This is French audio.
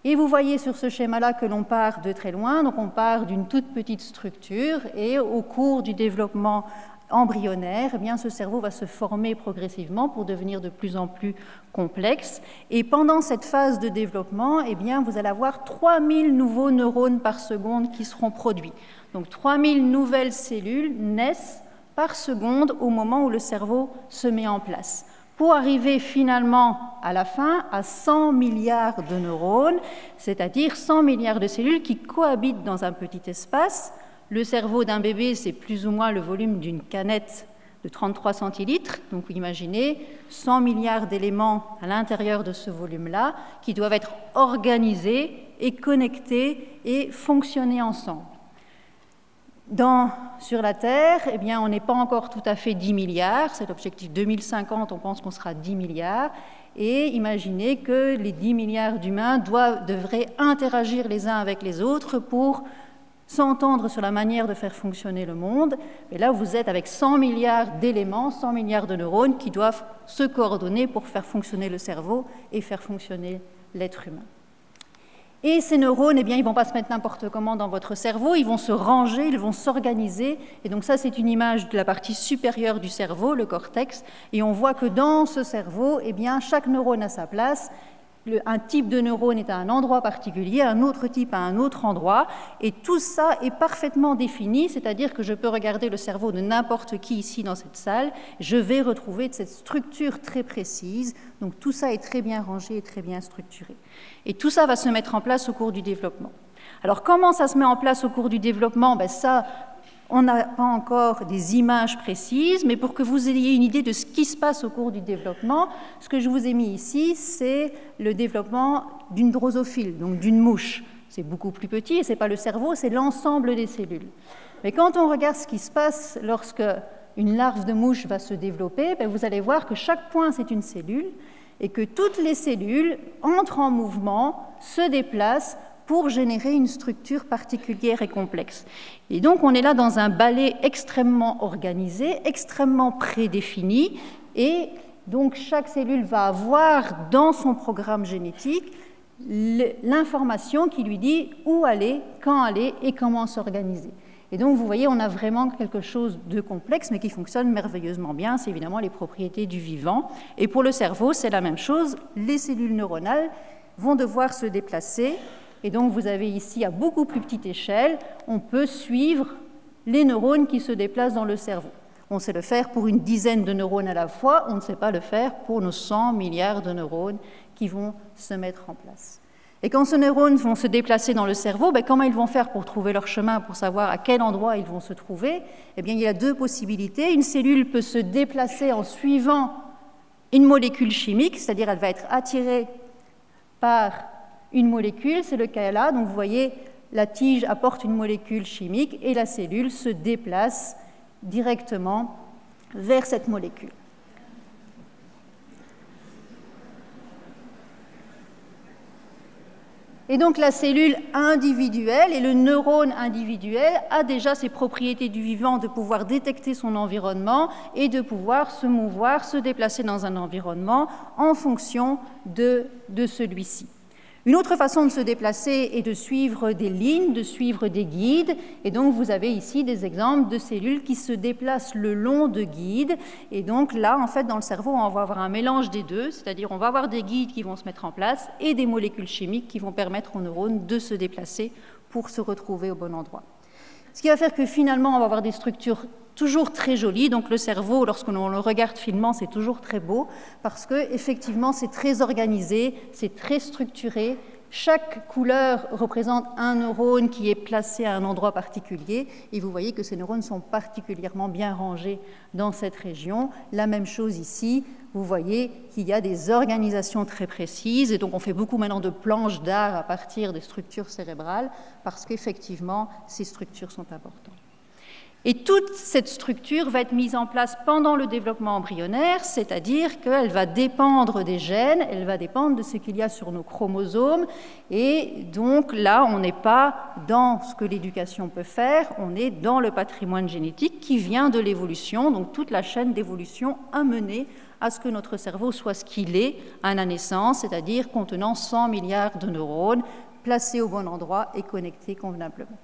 Et vous voyez sur ce schéma-là que l'on part de très loin, donc on part d'une toute petite structure, et au cours du développement embryonnaire, eh bien, ce cerveau va se former progressivement pour devenir de plus en plus complexe. Et pendant cette phase de développement, eh bien, vous allez avoir 3000 nouveaux neurones par seconde qui seront produits. Donc 3000 nouvelles cellules naissent par seconde au moment où le cerveau se met en place, pour arriver finalement à la fin à 100 milliards de neurones, c'est-à-dire 100 milliards de cellules qui cohabitent dans un petit espace. Le cerveau d'un bébé, c'est plus ou moins le volume d'une canette de 33 centilitres. Donc vous imaginez 100 milliards d'éléments à l'intérieur de ce volume-là qui doivent être organisés et connectés et fonctionner ensemble. Sur la Terre, eh bien, on n'est pas encore tout à fait 10 milliards. C'est l'objectif 2050, on pense qu'on sera 10 milliards. Et imaginez que les 10 milliards d'humains devraient interagir les uns avec les autres pour s'entendre sur la manière de faire fonctionner le monde. Et là, vous êtes avec 100 milliards d'éléments, 100 milliards de neurones qui doivent se coordonner pour faire fonctionner le cerveau et faire fonctionner l'être humain. Et ces neurones, eh bien, ils ne vont pas se mettre n'importe comment dans votre cerveau, ils vont se ranger, ils vont s'organiser. Et donc ça, c'est une image de la partie supérieure du cerveau, le cortex. Et on voit que dans ce cerveau, eh bien, chaque neurone a sa place. Un type de neurone est à un endroit particulier, un autre type à un autre endroit, et tout ça est parfaitement défini, c'est-à-dire que je peux regarder le cerveau de n'importe qui ici dans cette salle, je vais retrouver cette structure très précise, donc tout ça est très bien rangé et très bien structuré. Et tout ça va se mettre en place au cours du développement. Alors comment ça se met en place au cours du développement? Ça, on n'a pas encore des images précises, mais pour que vous ayez une idée de ce qui se passe au cours du développement, ce que je vous ai mis ici, c'est le développement d'une drosophile, donc d'une mouche. C'est beaucoup plus petit et ce n'est pas le cerveau, c'est l'ensemble des cellules. Mais quand on regarde ce qui se passe lorsque une larve de mouche va se développer, vous allez voir que chaque point, c'est une cellule et que toutes les cellules entrent en mouvement, se déplacent pour générer une structure particulière et complexe. Et donc, on est là dans un ballet extrêmement organisé, extrêmement prédéfini, et donc chaque cellule va avoir dans son programme génétique l'information qui lui dit où aller, quand aller et comment s'organiser. Et donc, vous voyez, on a vraiment quelque chose de complexe, mais qui fonctionne merveilleusement bien. C'est évidemment les propriétés du vivant. Et pour le cerveau, c'est la même chose. Les cellules neuronales vont devoir se déplacer. Et donc, vous avez ici, à beaucoup plus petite échelle, on peut suivre les neurones qui se déplacent dans le cerveau. On sait le faire pour une dizaine de neurones à la fois, on ne sait pas le faire pour nos 100 milliards de neurones qui vont se mettre en place. Et quand ces neurones vont se déplacer dans le cerveau, comment ils vont faire pour trouver leur chemin, pour savoir à quel endroit ils vont se trouver? Eh bien, il y a deux possibilités. Une cellule peut se déplacer en suivant une molécule chimique, c'est-à-dire elle va être attirée par une molécule, c'est le cas là. Donc vous voyez, la tige apporte une molécule chimique et la cellule se déplace directement vers cette molécule. Et donc la cellule individuelle et le neurone individuel a déjà ces propriétés du vivant de pouvoir détecter son environnement et de pouvoir se mouvoir, se déplacer dans un environnement en fonction de celui-ci. Une autre façon de se déplacer est de suivre des lignes, de suivre des guides. Et donc, vous avez ici des exemples de cellules qui se déplacent le long de guides. Et donc, là, en fait, dans le cerveau, on va avoir un mélange des deux, c'est-à-dire on va avoir des guides qui vont se mettre en place et des molécules chimiques qui vont permettre aux neurones de se déplacer pour se retrouver au bon endroit. Ce qui va faire que finalement, on va avoir des structures toujours très jolies. Donc le cerveau, lorsque l'on le regarde finement, c'est toujours très beau parce qu'effectivement, c'est très organisé, c'est très structuré. Chaque couleur représente un neurone qui est placé à un endroit particulier et vous voyez que ces neurones sont particulièrement bien rangés dans cette région. La même chose ici, vous voyez qu'il y a des organisations très précises et donc on fait beaucoup maintenant de planches d'art à partir des structures cérébrales parce qu'effectivement, ces structures sont importantes. Et toute cette structure va être mise en place pendant le développement embryonnaire, c'est-à-dire qu'elle va dépendre des gènes, elle va dépendre de ce qu'il y a sur nos chromosomes. Et donc là, on n'est pas dans ce que l'éducation peut faire, on est dans le patrimoine génétique qui vient de l'évolution, donc toute la chaîne d'évolution a mené à ce que notre cerveau soit ce qu'il est à la naissance, c'est-à-dire contenant 100 milliards de neurones, placés au bon endroit et connectés convenablement.